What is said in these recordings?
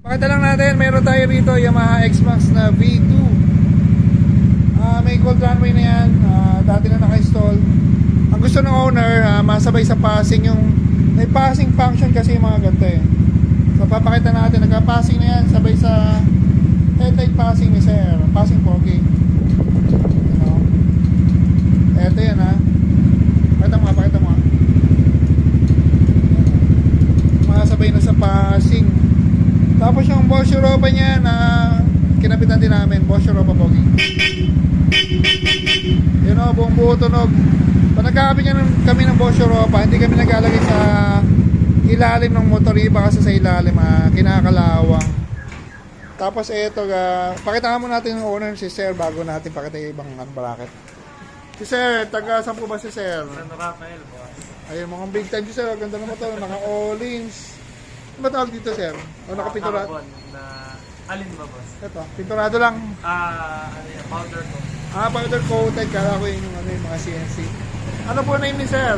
Pakita lang natin, meron tayo rito Yamaha X-Max na V2. May cold runway na yan, dati na naka-install. Ang gusto ng owner, masabay sa passing yung may passing function kasi yung mga ganito eh. So papakita natin, nagka-passing na yan sabay sa headlight passing ni sir. Passing pogi. Eto yan ha. Pakita mo. Masabay na sa passing. Tapos yung Bosch Europa niya na kinapitan din namin, Bosch Europa pogi. Yun o, buong buo tunog. Pag nagkakabit niya kami ng Bosch Europa, hindi kami naglalagay sa ilalim ng motor, iba kasi sa ilalim, kinakalawang. Tapos eto, pakita mo natin yung owner si sir bago natin pakita yung ibang bracket. Si sir, taga saan po ba si sir? San Rafael, boss. Ayun, mukhang big time si sir, ganda ng motor, naka all-ins. Ano ba tawag dito sir? O nakapinturado? Carbon na alin ba, boss? Ito, pinturado lang. Ano yan, powder ko. Powder coated, kala ko yung mga CNC. Ano po name ni sir?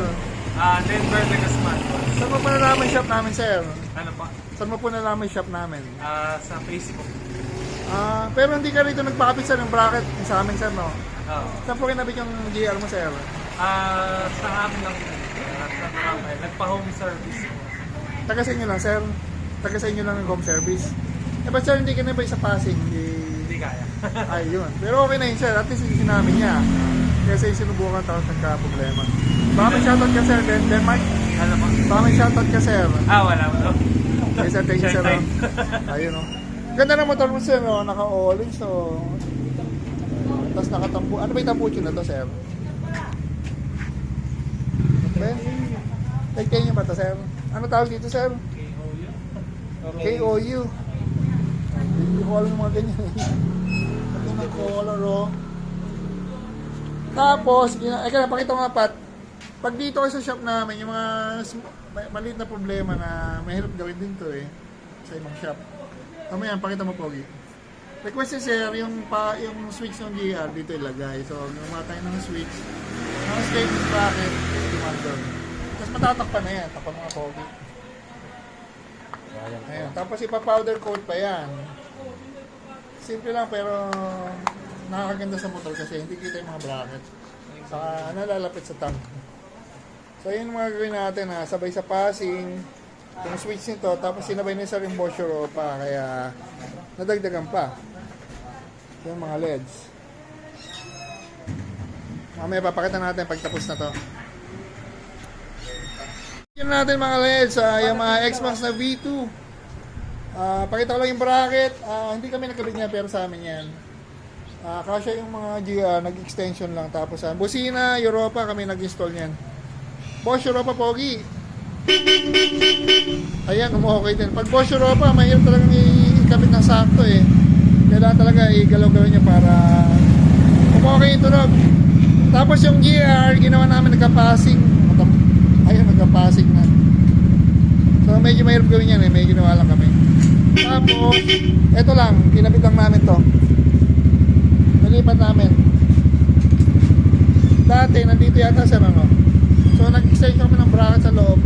Denver Legasman, boss. Saan mo po nalaman yung shop namin sir? Ano pa? Saan mo po nalaman yung shop namin? Sa Facebook. Pero hindi ka rito nagpakapit sir ng bracket sa amin sir, no? Oo. Saan po kinabit yung GR mo sir? Sa amin lang yun. San Rafael. Nagpa-home service. Taga sa inyo lang sir? Taga sa inyo lang yung home service? Eh ba't sir hindi ka na ba sa passing? Hindi kaya. Ayun. Pero okay na yun sir, at least hindi namin niya. Kasi sinubukan tapos nagka-problema. Baka may shoutout ka sir, Denmark? Ano pa? Baka may shoutout ka sir. Wala mo, no? Yes sir, thank you sir. Ayun o. Ganda ng motor mo sir, no? Naka-all-in, so... Tapos nakatampu. Ano ba yung tampucho na to sir? Ben? Tagtayin niyo ba to sir? Ano tawag dito sir? KOU. Hindi ko alam yung mga ganyan eh. Ito ng color o. Tapos, pakita ko nga Pat. Pag dito kayo sa shop namin, yung mga maliit na problema na mahirap gawin din to eh. Sa ibang shop. Mamaya, pakita mo pogi. Request ni sir, yung switch ng GR dito ilagay. So, gumawa tayo ng switch. Ang straight bracket, doon. Tapos matatakpan na yan. Takpan mga pogi. Ayan. Tapos ipa-powder coat pa yan. Simple lang pero nakakaganda sa motor kasi hindi kita yung mga bracket. Saka nalalapit sa tank. So yun mga gawin natin sabay sa passing. Yung switch nito tapos sinabay na sa rin Bosch Europa kaya nadagdagan pa. Yung mga LEDs. Mamaya papakita natin pag tapos na to. Yun natin mga LEDs yung mga X-Max na V2. Pakita ko lang yung bracket. Hindi kami nagkabit niya pero sa amin yan. Kasya yung mga GR, nag-extension lang. Tapos busina, Europa kami nag-install niyan. Bosch Europa pogi. Ayan, okay din. Pag Bosch Europa, mahirap talagang ikabit ng sakto eh. Kailangan talaga igalaw-gawin niya para okay yung tunog. Tapos yung GR, ginawa namin nagka-passing. Ayun, nagka-passing na. So medyo mahirap gawin yan eh. May ginawa lang kami. Tapos, eto lang, kinabit lang namin to. Nalipat namin. Dati, nandito yata sa ano. So, nag-extend kami ng bracket sa loob.